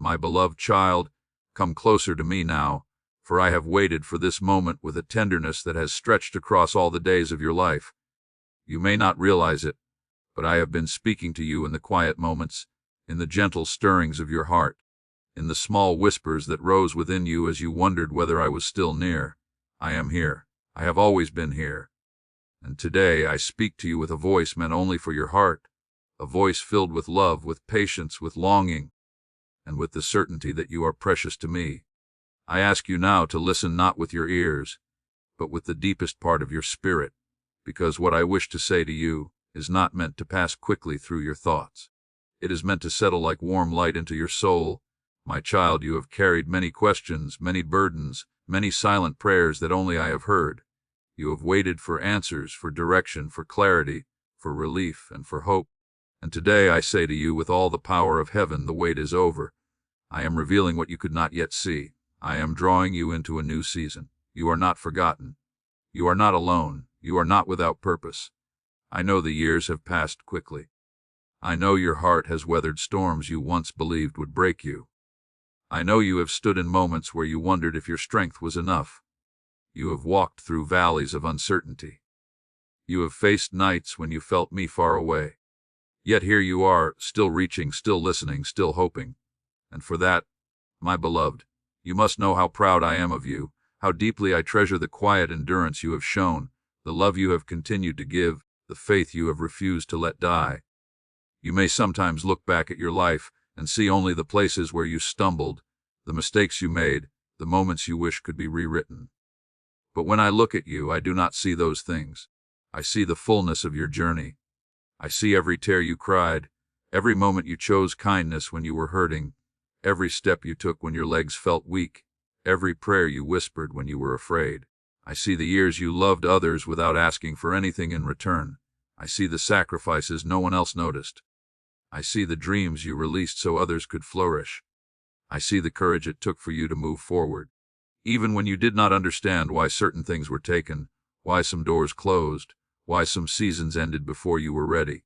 My beloved child, come closer to me now, for I have waited for this moment with a tenderness that has stretched across all the days of your life. You may not realize it, but I have been speaking to you in the quiet moments, in the gentle stirrings of your heart, in the small whispers that rose within you as you wondered whether I was still near. I am here. I have always been here. And today I speak to you with a voice meant only for your heart, a voice filled with love, with patience, with longing, and with the certainty that you are precious to me. I ask you now to listen not with your ears, but with the deepest part of your spirit, because what I wish to say to you is not meant to pass quickly through your thoughts. It is meant to settle like warm light into your soul. My child, you have carried many questions, many burdens, many silent prayers that only I have heard. You have waited for answers, for direction, for clarity, for relief, and for hope. And today I say to you with all the power of heaven, the wait is over. I am revealing what you could not yet see. I am drawing you into a new season. You are not forgotten. You are not alone. You are not without purpose. I know the years have passed quickly. I know your heart has weathered storms you once believed would break you. I know you have stood in moments where you wondered if your strength was enough. You have walked through valleys of uncertainty. You have faced nights when you felt me far away. Yet here you are, still reaching, still listening, still hoping. And for that, my beloved, you must know how proud I am of you, how deeply I treasure the quiet endurance you have shown, the love you have continued to give, the faith you have refused to let die. You may sometimes look back at your life and see only the places where you stumbled, the mistakes you made, the moments you wish could be rewritten. But when I look at you, I do not see those things. I see the fullness of your journey. I see every tear you cried, every moment you chose kindness when you were hurting, every step you took when your legs felt weak, every prayer you whispered when you were afraid. I see the years you loved others without asking for anything in return. I see the sacrifices no one else noticed. I see the dreams you released so others could flourish. I see the courage it took for you to move forward, even when you did not understand why certain things were taken, why some doors closed, why some seasons ended before you were ready.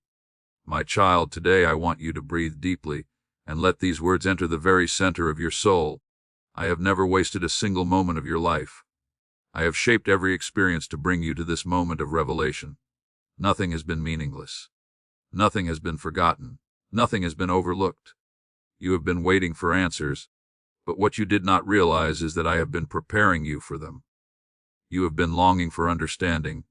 My child, today I want you to breathe deeply and let these words enter the very center of your soul. I have never wasted a single moment of your life. I have shaped every experience to bring you to this moment of revelation. Nothing has been meaningless. Nothing has been forgotten. Nothing has been overlooked. You have been waiting for answers, but what you did not realize is that I have been preparing you for them. You have been longing for understanding,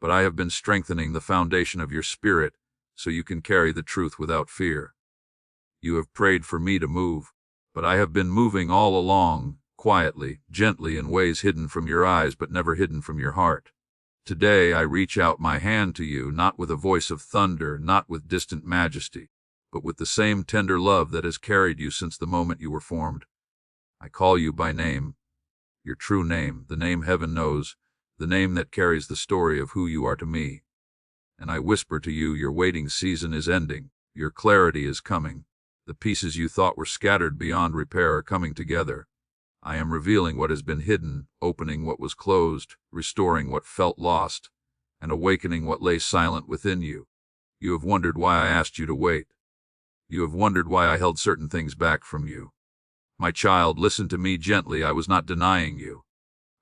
but I have been strengthening the foundation of your spirit so you can carry the truth without fear. You have prayed for me to move, but I have been moving all along, quietly, gently, in ways hidden from your eyes but never hidden from your heart. Today I reach out my hand to you, not with a voice of thunder, not with distant majesty, but with the same tender love that has carried you since the moment you were formed. I call you by name, your true name, the name heaven knows, the name that carries the story of who you are to me. And I whisper to you, your waiting season is ending, your clarity is coming. The pieces you thought were scattered beyond repair are coming together. I am revealing what has been hidden, opening what was closed, restoring what felt lost, and awakening what lay silent within you. You have wondered why I asked you to wait. You have wondered why I held certain things back from you. My child, listen to me gently. I was not denying you.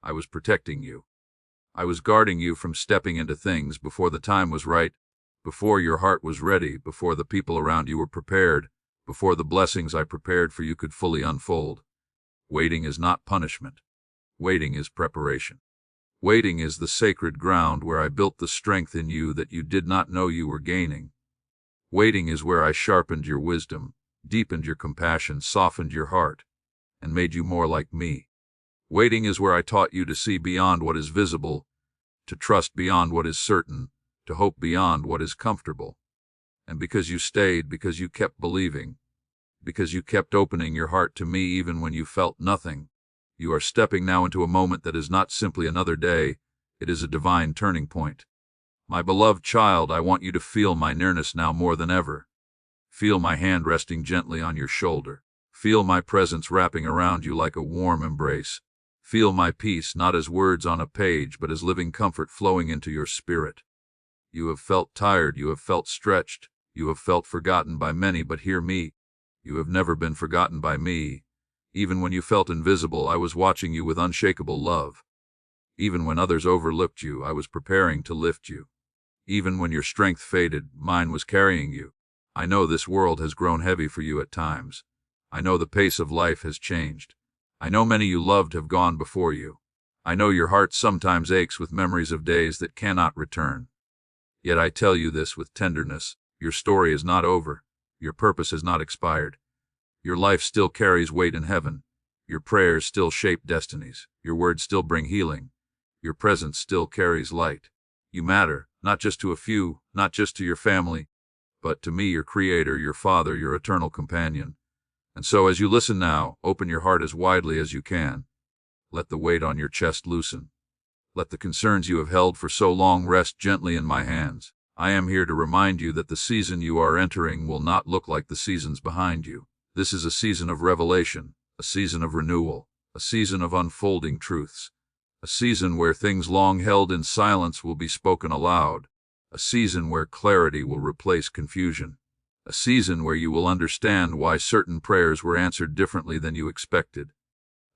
I was protecting you. I was guarding you from stepping into things before the time was right, before your heart was ready, before the people around you were prepared, before the blessings I prepared for you could fully unfold. Waiting is not punishment. Waiting is preparation. Waiting is the sacred ground where I built the strength in you that you did not know you were gaining. Waiting is where I sharpened your wisdom, deepened your compassion, softened your heart, and made you more like me. Waiting is where I taught you to see beyond what is visible, to trust beyond what is certain, to hope beyond what is comfortable. And because you stayed, because you kept believing, because you kept opening your heart to me even when you felt nothing, you are stepping now into a moment that is not simply another day, it is a divine turning point. My beloved child, I want you to feel my nearness now more than ever. Feel my hand resting gently on your shoulder. Feel my presence wrapping around you like a warm embrace. Feel my peace not as words on a page, but as living comfort flowing into your spirit. You have felt tired, you have felt stretched, you have felt forgotten by many, but hear me. You have never been forgotten by me. Even when you felt invisible, I was watching you with unshakable love. Even when others overlooked you, I was preparing to lift you. Even when your strength faded, mine was carrying you. I know this world has grown heavy for you at times. I know the pace of life has changed. I know many you loved have gone before you. I know your heart sometimes aches with memories of days that cannot return. Yet I tell you this with tenderness: your story is not over. Your purpose has not expired. Your life still carries weight in heaven. Your prayers still shape destinies. Your words still bring healing. Your presence still carries light. You matter, not just to a few, not just to your family, but to me, your Creator, your Father, your eternal companion. And so as you listen now, open your heart as widely as you can. Let the weight on your chest loosen. Let the concerns you have held for so long rest gently in my hands. I am here to remind you that the season you are entering will not look like the seasons behind you. This is a season of revelation, a season of renewal, a season of unfolding truths, a season where things long held in silence will be spoken aloud, a season where clarity will replace confusion, a season where you will understand why certain prayers were answered differently than you expected,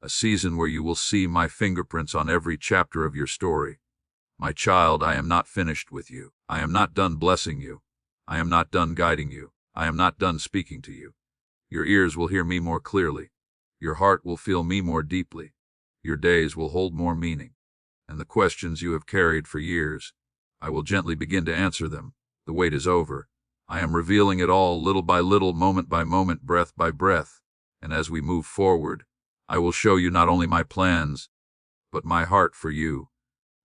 a season where you will see my fingerprints on every chapter of your story. My child, I am not finished with you. I am not done blessing you. I am not done guiding you. I am not done speaking to you. Your ears will hear me more clearly. Your heart will feel me more deeply. Your days will hold more meaning. And the questions you have carried for years, I will gently begin to answer them. The wait is over. I am revealing it all, little by little, moment by moment, breath by breath. And as we move forward, I will show you not only my plans, but my heart for you.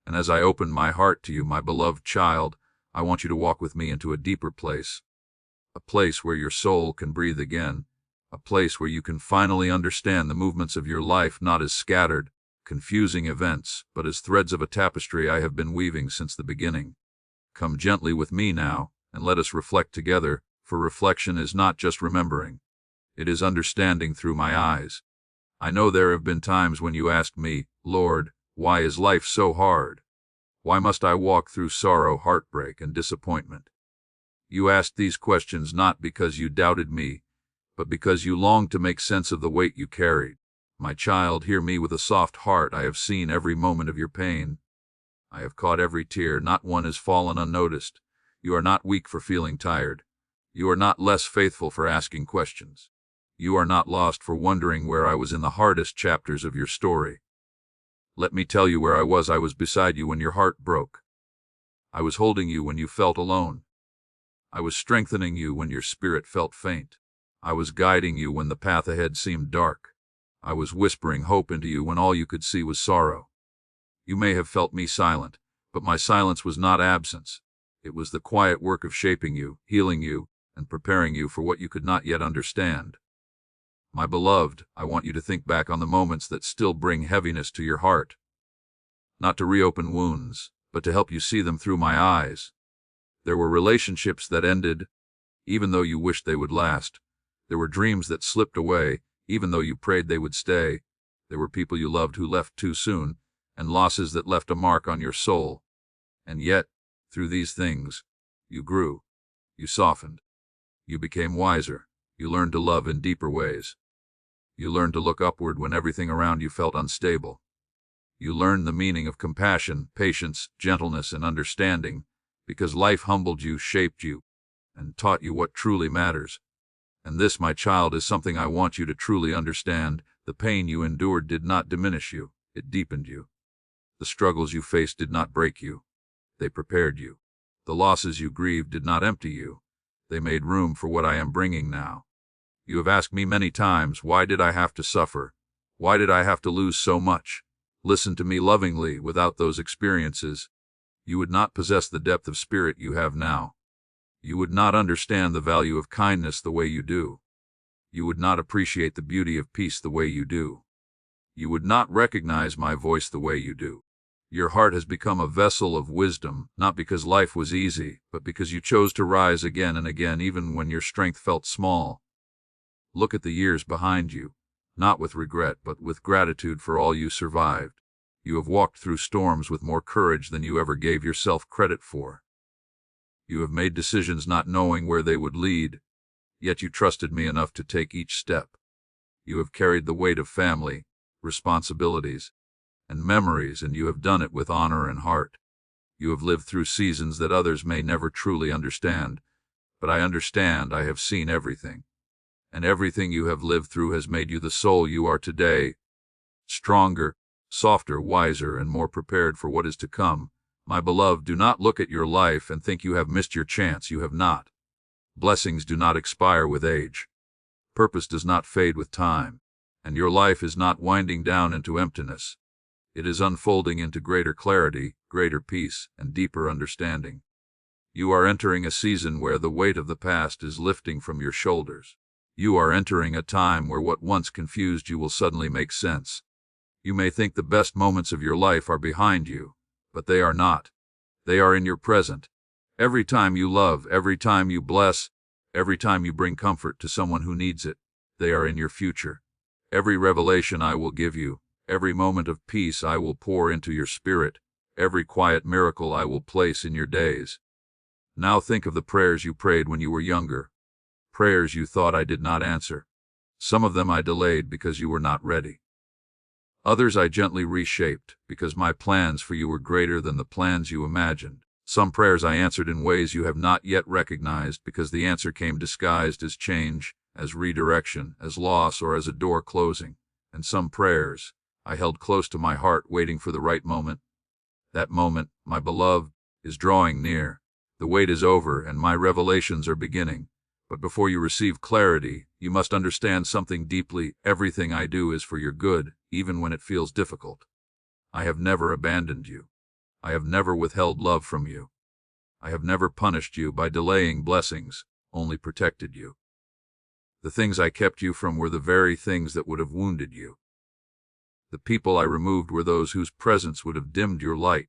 And as I open my heart to you, my beloved child, I want you to walk with me into a deeper place, a place where your soul can breathe again, a place where you can finally understand the movements of your life not as scattered, confusing events, but as threads of a tapestry I have been weaving since the beginning. Come gently with me now, and let us reflect together, for reflection is not just remembering. It is understanding through my eyes. I know there have been times when you asked me, Lord, why is life so hard? Why must I walk through sorrow, heartbreak, and disappointment? You asked these questions not because you doubted me, but because you longed to make sense of the weight you carried. My child, hear me with a soft heart. I have seen every moment of your pain. I have caught every tear. Not one has fallen unnoticed. You are not weak for feeling tired. You are not less faithful for asking questions. You are not lost for wondering where I was in the hardest chapters of your story. Let me tell you where I was. I was beside you when your heart broke. I was holding you when you felt alone. I was strengthening you when your spirit felt faint. I was guiding you when the path ahead seemed dark. I was whispering hope into you when all you could see was sorrow. You may have felt me silent, but my silence was not absence. It was the quiet work of shaping you, healing you, and preparing you for what you could not yet understand. My beloved, I want you to think back on the moments that still bring heaviness to your heart. Not to reopen wounds, but to help you see them through my eyes. There were relationships that ended, even though you wished they would last. There were dreams that slipped away, even though you prayed they would stay. There were people you loved who left too soon, and losses that left a mark on your soul. And yet, through these things, you grew. You softened. You became wiser. You learned to love in deeper ways. You learned to look upward when everything around you felt unstable. You learned the meaning of compassion, patience, gentleness, and understanding, because life humbled you, shaped you, and taught you what truly matters. And this, my child, is something I want you to truly understand. The pain you endured did not diminish you, it deepened you. The struggles you faced did not break you, they prepared you. The losses you grieved did not empty you, they made room for what I am bringing now. You have asked me many times, why did I have to suffer? Why did I have to lose so much? Listen to me lovingly. Without those experiences, you would not possess the depth of spirit you have now. You would not understand the value of kindness the way you do. You would not appreciate the beauty of peace the way you do. You would not recognize my voice the way you do. Your heart has become a vessel of wisdom, not because life was easy, but because you chose to rise again and again, even when your strength felt small. Look at the years behind you, not with regret, but with gratitude for all you survived. You have walked through storms with more courage than you ever gave yourself credit for. You have made decisions not knowing where they would lead, Yet you trusted me enough to take each step. You have carried the weight of family, responsibilities, and memories, and you have done it with honor and heart. You have lived through seasons that others may never truly understand, but I understand. I have seen everything, and everything you have lived through has made you the soul you are today, stronger, softer, wiser, and more prepared for what is to come. My beloved, do not look at your life and think you have missed your chance. You have not. Blessings do not expire with age. Purpose does not fade with time, and your life is not winding down into emptiness. It is unfolding into greater clarity, greater peace, and deeper understanding. You are entering a season where the weight of the past is lifting from your shoulders. You are entering a time where what once confused you will suddenly make sense. You may think the best moments of your life are behind you, but they are not. They are in your present. Every time you love, every time you bless, every time you bring comfort to someone who needs it, they are in your future. Every revelation I will give you, every moment of peace I will pour into your spirit, every quiet miracle I will place in your days. Now think of the prayers you prayed when you were younger, prayers you thought I did not answer. Some of them I delayed because you were not ready. Others I gently reshaped because my plans for you were greater than the plans you imagined. Some prayers I answered in ways you have not yet recognized because the answer came disguised as change, as redirection, as loss, or as a door closing. And some prayers I held close to my heart, waiting for the right moment. That moment, my beloved, is drawing near. The wait is over and my revelations are beginning. But before you receive clarity, you must understand something deeply. Everything I do is for your good, even when it feels difficult. I have never abandoned you. I have never withheld love from you. I have never punished you by delaying blessings, only protected you. The things I kept you from were the very things that would have wounded you. The people I removed were those whose presence would have dimmed your light.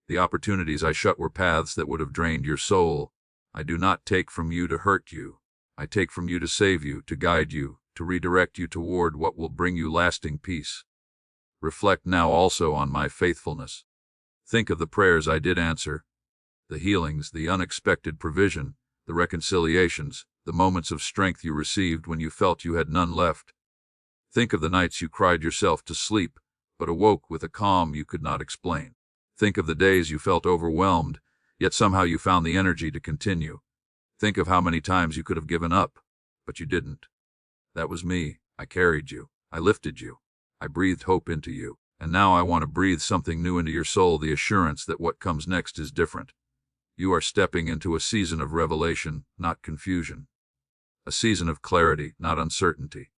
The opportunities I shut were paths that would have drained your soul. I do not take from you to hurt you. I take from you to save you, to guide you, to redirect you toward what will bring you lasting peace. Reflect now also on my faithfulness. Think of the prayers I did answer, the healings, the unexpected provision, the reconciliations, the moments of strength you received when you felt you had none left. Think of the nights you cried yourself to sleep, but awoke with a calm you could not explain. Think of the days you felt overwhelmed, yet somehow you found the energy to continue. Think of how many times you could have given up, but you didn't. That was me. I carried you. I lifted you. I breathed hope into you. And now I want to breathe something new into your soul, the assurance that what comes next is different. You are stepping into a season of revelation, not confusion. A season of clarity, not uncertainty.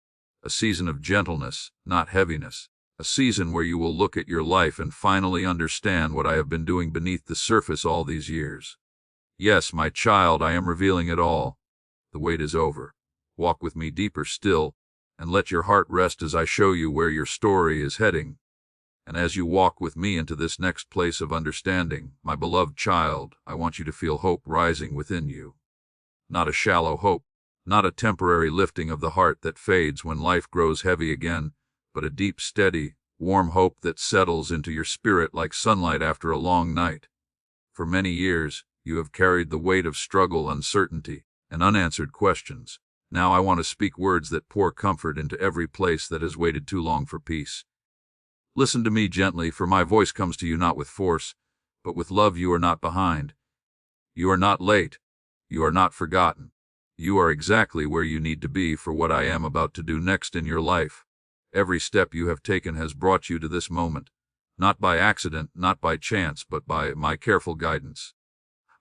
A season of gentleness, not heaviness. A season where you will look at your life and finally understand what I have been doing beneath the surface all these years. Yes, my child, I am revealing it all. The wait is over. Walk with me deeper still, and let your heart rest as I show you where your story is heading. And as you walk with me into this next place of understanding, my beloved child, I want you to feel hope rising within you. Not a shallow hope, not a temporary lifting of the heart that fades when life grows heavy again, but a deep, steady, warm hope that settles into your spirit like sunlight after a long night. For many years, you have carried the weight of struggle, uncertainty, and unanswered questions. Now I want to speak words that pour comfort into every place that has waited too long for peace. Listen to me gently, for my voice comes to you not with force, but with love. You are not behind. You are not late. You are not forgotten. You are exactly where you need to be for what I am about to do next in your life. Every step you have taken has brought you to this moment, not by accident, not by chance, but by my careful guidance.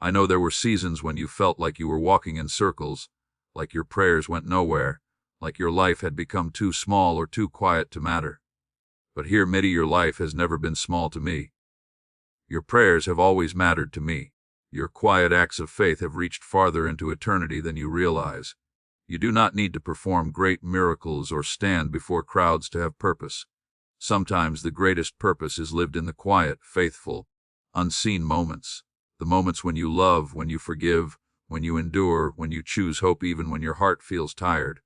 I know there were seasons when you felt like you were walking in circles, like your prayers went nowhere, like your life had become too small or too quiet to matter. But hear me, your life has never been small to me. Your prayers have always mattered to me. Your quiet acts of faith have reached farther into eternity than you realize. You do not need to perform great miracles or stand before crowds to have purpose. Sometimes the greatest purpose is lived in the quiet, faithful, unseen moments. The moments when you love, when you forgive, when you endure, when you choose hope even when your heart feels tired.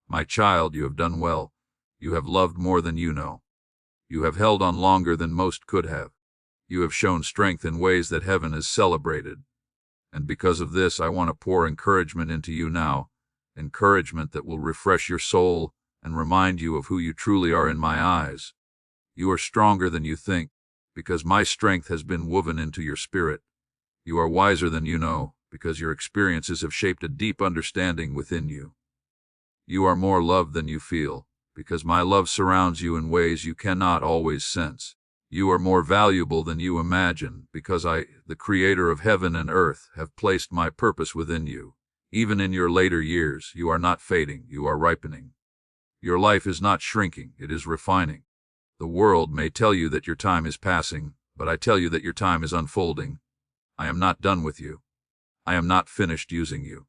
My child, you have done well. You have loved more than you know. You have held on longer than most could have. You have shown strength in ways that heaven has celebrated. And because of this, I want to pour encouragement into you now. encouragement that will refresh your soul and remind you of who you truly are in my eyes. You are stronger than you think, because my strength has been woven into your spirit. You are wiser than you know, because your experiences have shaped a deep understanding within you. You are more loved than you feel, because my love surrounds you in ways you cannot always sense. You are more valuable than you imagine, because I, the Creator of heaven and earth, have placed my purpose within you. Even in your later years, you are not fading, you are ripening. Your life is not shrinking, it is refining. The world may tell you that your time is passing, but I tell you that your time is unfolding. I am not done with you. I am not finished using you.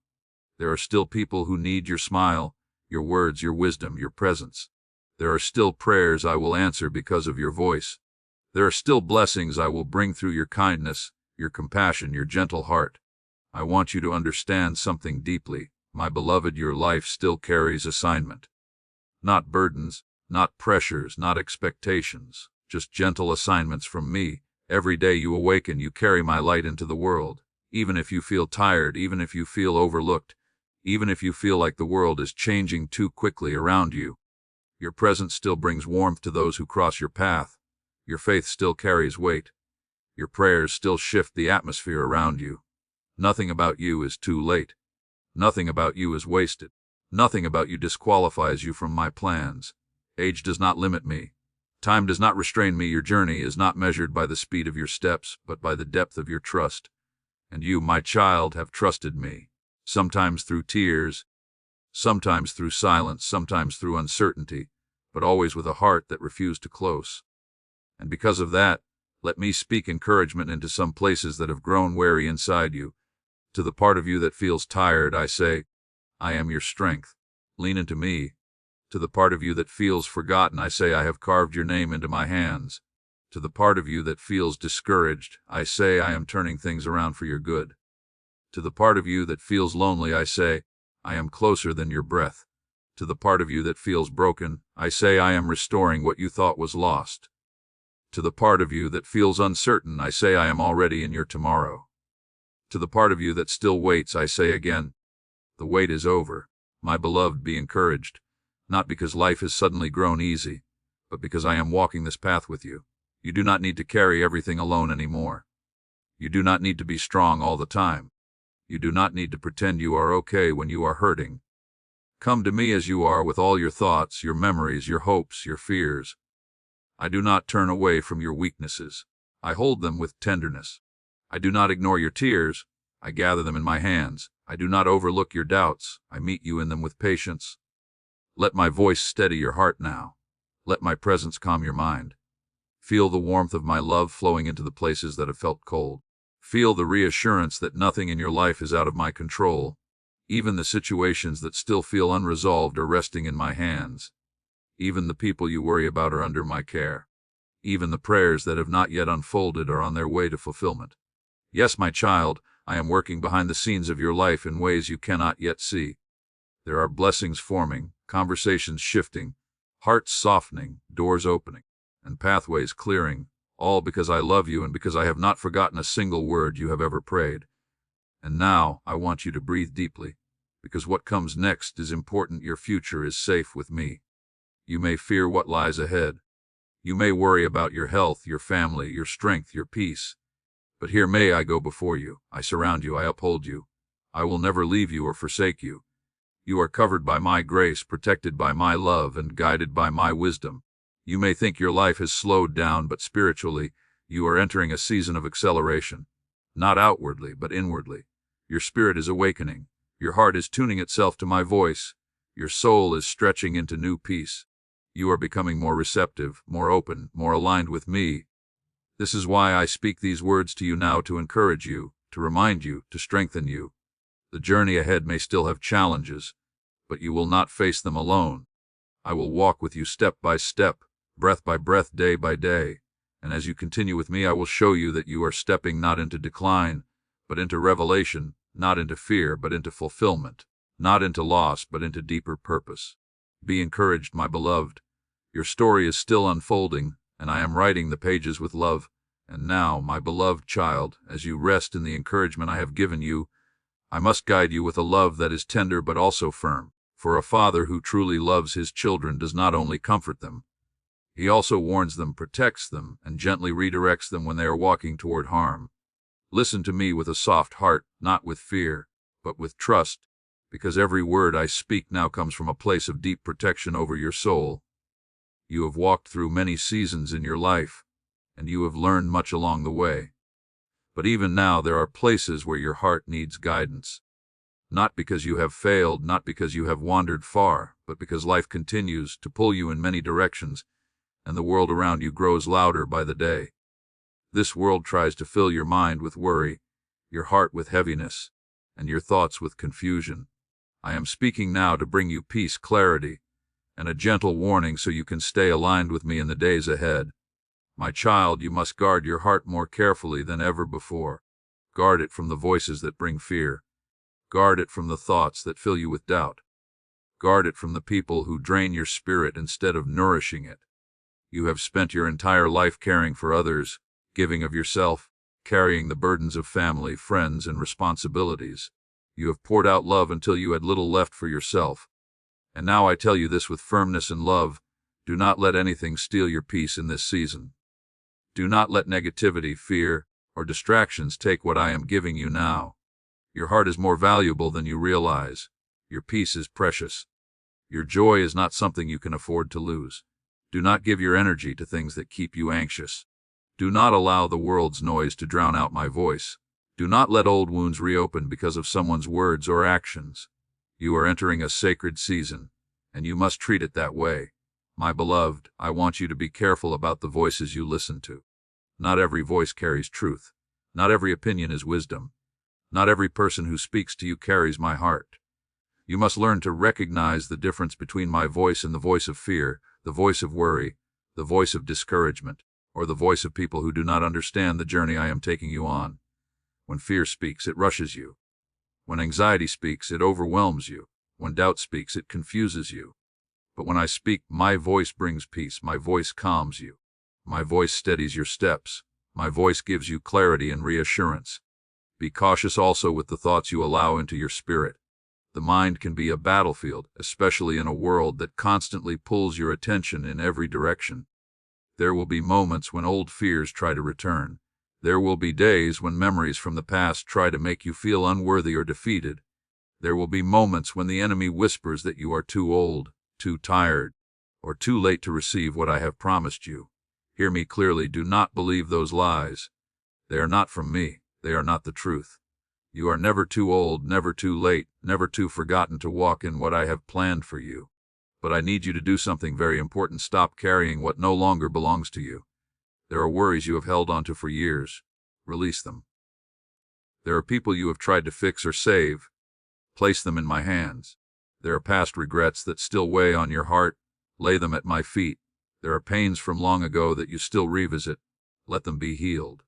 There are still people who need your smile, your words, your wisdom, your presence. There are still prayers I will answer because of your voice. There are still blessings I will bring through your kindness, your compassion, your gentle heart. I want you to understand something deeply. My beloved, your life still carries assignment. Not burdens, not pressures, not expectations, just gentle assignments from me. Every day you awaken, you carry my light into the world. Even if you feel tired, even if you feel overlooked, even if you feel like the world is changing too quickly around you, your presence still brings warmth to those who cross your path. Your faith still carries weight. Your prayers still shift the atmosphere around you. Nothing about you is too late. Nothing about you is wasted. Nothing about you disqualifies you from my plans. Age does not limit me. Time does not restrain me. Your journey is not measured by the speed of your steps, but by the depth of your trust. And you, my child, have trusted me. Sometimes through tears, sometimes through silence, sometimes through uncertainty, but always with a heart that refused to close. And because of that, let me speak encouragement into some places that have grown weary inside you. To the part of you that feels tired, I say, I am your strength. Lean into me. To the part of you that feels forgotten, I say, I have carved your name into my hands. To the part of you that feels discouraged, I say, I am turning things around for your good. To the part of you that feels lonely, I say, I am closer than your breath. To the part of you that feels broken, I say, I am restoring what you thought was lost. To the part of you that feels uncertain, I say, I am already in your tomorrow. To the part of you that still waits, I say again, the wait is over. My beloved, be encouraged, not because life has suddenly grown easy, but because I am walking this path with you. You do not need to carry everything alone anymore. You do not need to be strong all the time. You do not need to pretend you are okay when you are hurting. Come to me as you are, with all your thoughts, your memories, your hopes, your fears. I do not turn away from your weaknesses. I hold them with tenderness. I do not ignore your tears. I gather them in my hands. I do not overlook your doubts. I meet you in them with patience. Let my voice steady your heart now. Let my presence calm your mind. Feel the warmth of my love flowing into the places that have felt cold. Feel the reassurance that nothing in your life is out of my control. Even the situations that still feel unresolved are resting in my hands. Even the people you worry about are under my care. Even the prayers that have not yet unfolded are on their way to fulfillment. Yes, my child, I am working behind the scenes of your life in ways you cannot yet see. There are blessings forming, conversations shifting, hearts softening, doors opening, and pathways clearing, all because I love you and because I have not forgotten a single word you have ever prayed. And now I want you to breathe deeply, because what comes next is important. Your future is safe with me. You may fear what lies ahead. You may worry about your health, your family, your strength, your peace. But here may I go before you. I surround you. I uphold you. I will never leave you or forsake you. You are covered by my grace, protected by my love, and guided by my wisdom. You may think your life has slowed down, but spiritually, you are entering a season of acceleration. Not outwardly, but inwardly. Your spirit is awakening. Your heart is tuning itself to my voice. Your soul is stretching into new peace. You are becoming more receptive, more open, more aligned with me. This is why I speak these words to you now, to encourage you, to remind you, to strengthen you. The journey ahead may still have challenges, but you will not face them alone. I will walk with you step by step, breath by breath, day by day. And as you continue with me, I will show you that you are stepping not into decline, but into revelation, not into fear, but into fulfillment, not into loss, but into deeper purpose. Be encouraged, my beloved. Your story is still unfolding, and I am writing the pages with love. And now, my beloved child, as you rest in the encouragement I have given you, I must guide you with a love that is tender but also firm, for a father who truly loves his children does not only comfort them, he also warns them, protects them, and gently redirects them when they are walking toward harm. Listen to me with a soft heart, not with fear, but with trust, because every word I speak now comes from a place of deep protection over your soul. You have walked through many seasons in your life, and you have learned much along the way. But even now there are places where your heart needs guidance. Not because you have failed, not because you have wandered far, but because life continues to pull you in many directions, and the world around you grows louder by the day. This world tries to fill your mind with worry, your heart with heaviness, and your thoughts with confusion. I am speaking now to bring you peace, clarity, and a gentle warning so you can stay aligned with me in the days ahead. My child, you must guard your heart more carefully than ever before. Guard it from the voices that bring fear. Guard it from the thoughts that fill you with doubt. Guard it from the people who drain your spirit instead of nourishing it. You have spent your entire life caring for others, giving of yourself, carrying the burdens of family, friends, and responsibilities. You have poured out love until you had little left for yourself. And now I tell you this with firmness and love: do not let anything steal your peace in this season. Do not let negativity, fear, or distractions take what I am giving you now. Your heart is more valuable than you realize. Your peace is precious. Your joy is not something you can afford to lose. Do not give your energy to things that keep you anxious. Do not allow the world's noise to drown out my voice. Do not let old wounds reopen because of someone's words or actions. You are entering a sacred season, and you must treat it that way. My beloved, I want you to be careful about the voices you listen to. Not every voice carries truth. Not every opinion is wisdom. Not every person who speaks to you carries my heart. You must learn to recognize the difference between my voice and the voice of fear, the voice of worry, the voice of discouragement, or the voice of people who do not understand the journey I am taking you on. When fear speaks, it rushes you. When anxiety speaks, it overwhelms you. When doubt speaks, it confuses you. But when I speak, my voice brings peace. My voice calms you. My voice steadies your steps. My voice gives you clarity and reassurance. Be cautious also with the thoughts you allow into your spirit. The mind can be a battlefield, especially in a world that constantly pulls your attention in every direction. There will be moments when old fears try to return. There will be days when memories from the past try to make you feel unworthy or defeated. There will be moments when the enemy whispers that you are too old, too tired, or too late to receive what I have promised you. Hear me clearly. Do not believe those lies. They are not from me. They are not the truth. You are never too old, never too late, never too forgotten to walk in what I have planned for you. But I need you to do something very important. Stop carrying what no longer belongs to you. There are worries you have held onto for years. Release them. There are people you have tried to fix or save. Place them in my hands. There are past regrets that still weigh on your heart. Lay them at my feet. There are pains from long ago that you still revisit. Let them be healed.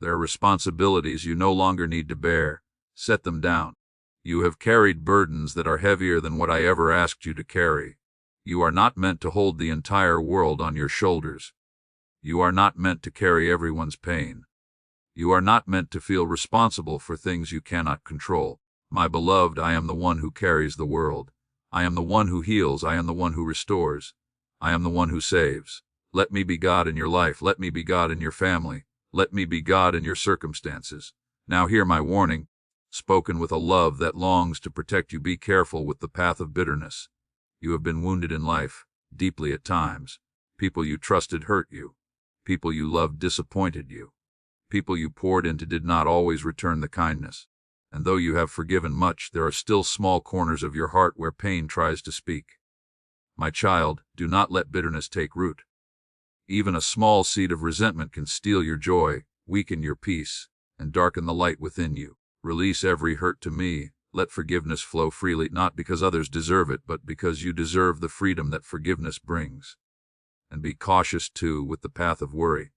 There are responsibilities you no longer need to bear. Set them down. You have carried burdens that are heavier than what I ever asked you to carry. You are not meant to hold the entire world on your shoulders. You are not meant to carry everyone's pain. You are not meant to feel responsible for things you cannot control. My beloved, I am the one who carries the world. I am the one who heals. I am the one who restores. I am the one who saves. Let me be God in your life. Let me be God in your family. Let me be God in your circumstances. Now hear my warning, spoken with a love that longs to protect you. Be careful with the path of bitterness. You have been wounded in life, deeply at times. People you trusted hurt you. People you loved disappointed you. People you poured into did not always return the kindness. And though you have forgiven much, there are still small corners of your heart where pain tries to speak. My child, do not let bitterness take root. Even a small seed of resentment can steal your joy, weaken your peace, and darken the light within you. Release every hurt to me. Let forgiveness flow freely, not because others deserve it, but because you deserve the freedom that forgiveness brings. And be cautious, too, with the path of worry.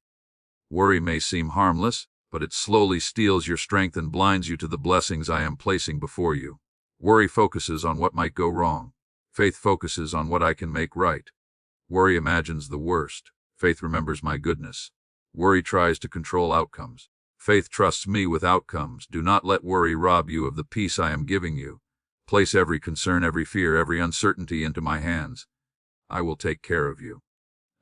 Worry may seem harmless, but it slowly steals your strength and blinds you to the blessings I am placing before you. Worry focuses on what might go wrong. Faith focuses on what I can make right. Worry imagines the worst. Faith remembers my goodness. Worry tries to control outcomes. Faith trusts me with outcomes. Do not let worry rob you of the peace I am giving you. Place every concern, every fear, every uncertainty into my hands. I will take care of you.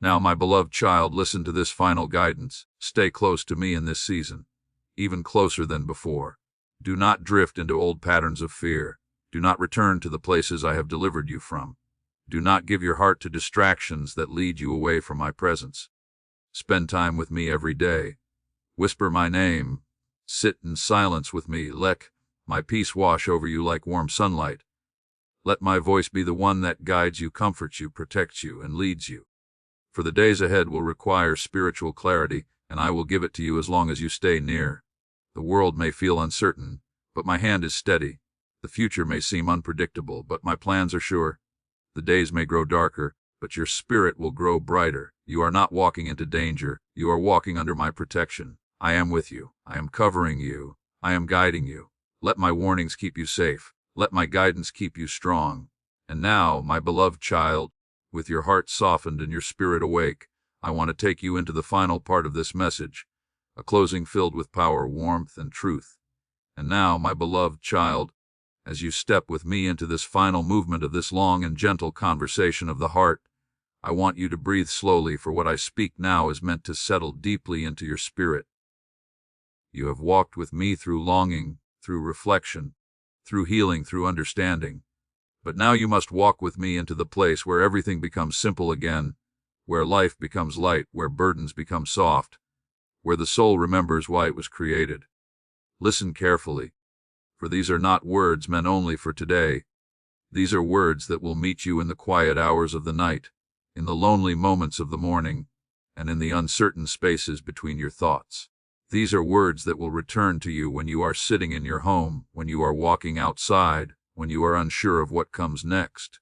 Now, my beloved child, listen to this final guidance. Stay close to me in this season, even closer than before. Do not drift into old patterns of fear. Do not return to the places I have delivered you from. Do not give your heart to distractions that lead you away from my presence. Spend time with me every day. Whisper my name. Sit in silence with me. Let my peace wash over you like warm sunlight. Let my voice be the one that guides you, comforts you, protects you, and leads you. For the days ahead will require spiritual clarity, and I will give it to you as long as you stay near. The world may feel uncertain, but my hand is steady. The future may seem unpredictable, but my plans are sure. The days may grow darker, but your spirit will grow brighter. You are not walking into danger. You are walking under my protection. I am with you. I am covering you. I am guiding you. Let my warnings keep you safe. Let my guidance keep you strong. And now, my beloved child, with your heart softened and your spirit awake, I want to take you into the final part of this message, a closing filled with power, warmth, and truth. And now, my beloved child, as you step with me into this final movement of this long and gentle conversation of the heart, I want you to breathe slowly, for what I speak now is meant to settle deeply into your spirit. You have walked with me through longing, through reflection, through healing, through understanding. But now you must walk with me into the place where everything becomes simple again, where life becomes light, where burdens become soft, where the soul remembers why it was created. Listen carefully, for these are not words meant only for today. These are words that will meet you in the quiet hours of the night, in the lonely moments of the morning, and in the uncertain spaces between your thoughts. These are words that will return to you when you are sitting in your home, when you are walking outside, when you are unsure of what comes next.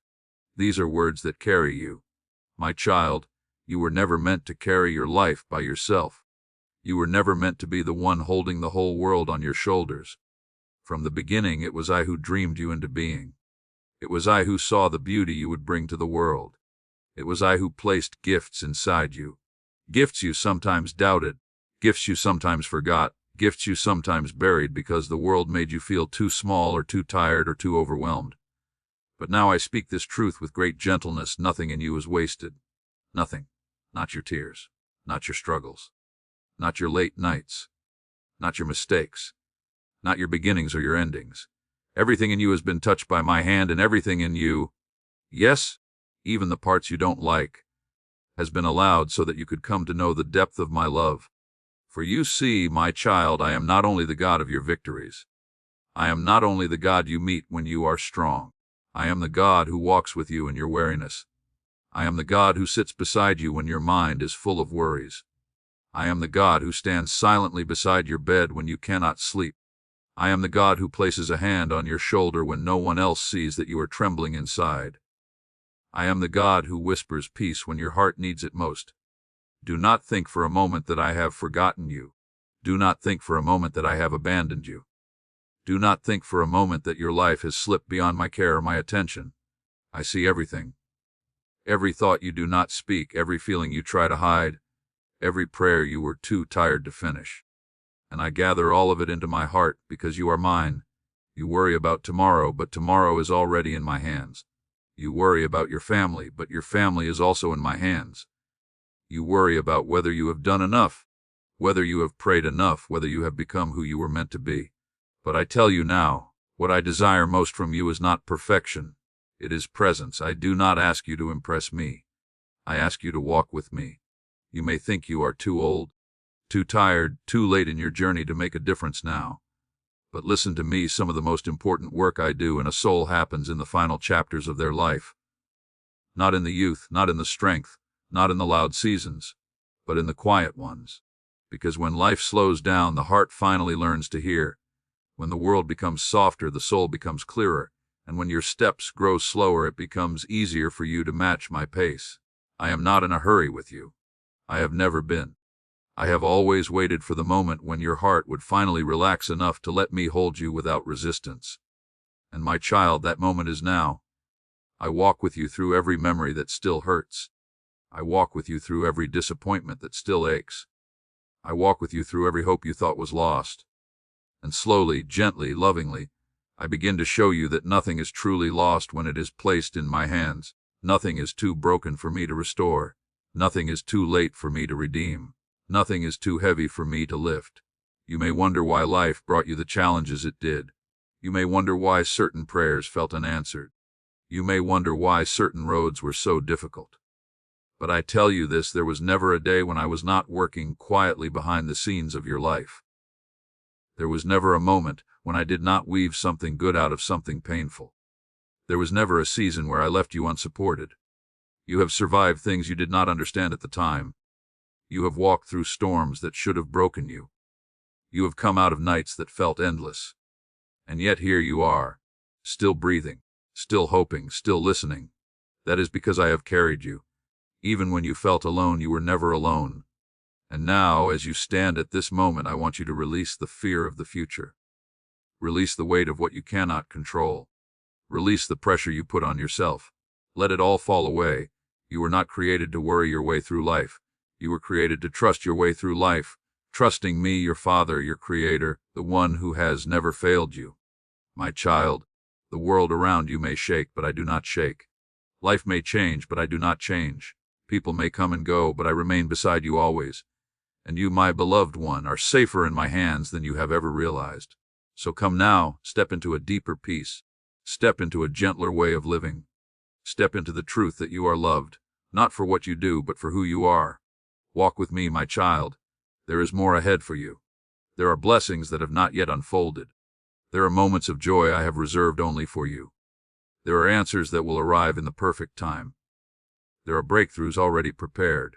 These are words that carry you. My child, you were never meant to carry your life by yourself. You were never meant to be the one holding the whole world on your shoulders. From the beginning, it was I who dreamed you into being. It was I who saw the beauty you would bring to the world. It was I who placed gifts inside you. Gifts you sometimes doubted, gifts you sometimes forgot, gifts you sometimes buried because the world made you feel too small or too tired or too overwhelmed. But now I speak this truth with great gentleness. Nothing in you is wasted. Nothing. Not your tears. Not your struggles. Not your late nights. Not your mistakes. Not your beginnings or your endings. Everything in you has been touched by my hand, and everything in you, yes, even the parts you don't like, has been allowed so that you could come to know the depth of my love. For you see, my child, I am not only the God of your victories. I am not only the God you meet when you are strong. I am the God who walks with you in your weariness. I am the God who sits beside you when your mind is full of worries. I am the God who stands silently beside your bed when you cannot sleep. I am the God who places a hand on your shoulder when no one else sees that you are trembling inside. I am the God who whispers peace when your heart needs it most. Do not think for a moment that I have forgotten you. Do not think for a moment that I have abandoned you. Do not think for a moment that your life has slipped beyond my care or my attention. I see everything. Every thought you do not speak, every feeling you try to hide, every prayer you were too tired to finish. And I gather all of it into my heart because you are mine. You worry about tomorrow, but tomorrow is already in my hands. You worry about your family, but your family is also in my hands. You worry about whether you have done enough, whether you have prayed enough, whether you have become who you were meant to be. But I tell you now, what I desire most from you is not perfection. It is presence. I do not ask you to impress me. I ask you to walk with me. You may think you are too old, too tired, too late in your journey to make a difference now. But listen to me, some of the most important work I do in a soul happens in the final chapters of their life. Not in the youth, not in the strength, not in the loud seasons, but in the quiet ones. Because when life slows down, the heart finally learns to hear. When the world becomes softer, the soul becomes clearer. And when your steps grow slower, it becomes easier for you to match my pace. I am not in a hurry with you. I have never been. I have always waited for the moment when your heart would finally relax enough to let me hold you without resistance. And my child, that moment is now. I walk with you through every memory that still hurts. I walk with you through every disappointment that still aches. I walk with you through every hope you thought was lost. And slowly, gently, lovingly, I begin to show you that nothing is truly lost when it is placed in my hands. Nothing is too broken for me to restore. Nothing is too late for me to redeem. Nothing is too heavy for me to lift. You may wonder why life brought you the challenges it did. You may wonder why certain prayers felt unanswered. You may wonder why certain roads were so difficult. But I tell you this, there was never a day when I was not working quietly behind the scenes of your life. There was never a moment when I did not weave something good out of something painful. There was never a season where I left you unsupported. You have survived things you did not understand at the time. You have walked through storms that should have broken you. You have come out of nights that felt endless. And yet here you are, still breathing, still hoping, still listening. That is because I have carried you. Even when you felt alone, you were never alone. And now, as you stand at this moment, I want you to release the fear of the future. Release the weight of what you cannot control. Release the pressure you put on yourself. Let it all fall away. You were not created to worry your way through life. You were created to trust your way through life, trusting me, your Father, your Creator, the one who has never failed you. My child, the world around you may shake, but I do not shake. Life may change, but I do not change. People may come and go, but I remain beside you always. And you, my beloved one, are safer in my hands than you have ever realized. So come now, step into a deeper peace. Step into a gentler way of living. Step into the truth that you are loved, not for what you do, but for who you are. Walk with me, my child. There is more ahead for you. There are blessings that have not yet unfolded. There are moments of joy I have reserved only for you. There are answers that will arrive in the perfect time. There are breakthroughs already prepared.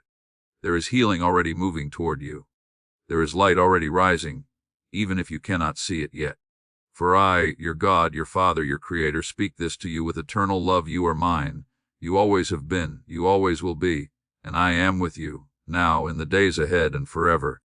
There is healing already moving toward you. There is light already rising, even if you cannot see it yet. For I, your God, your Father, your Creator, speak this to you with eternal love. You are mine. You always have been. You always will be. And I am with you, now, in the days ahead, and forever.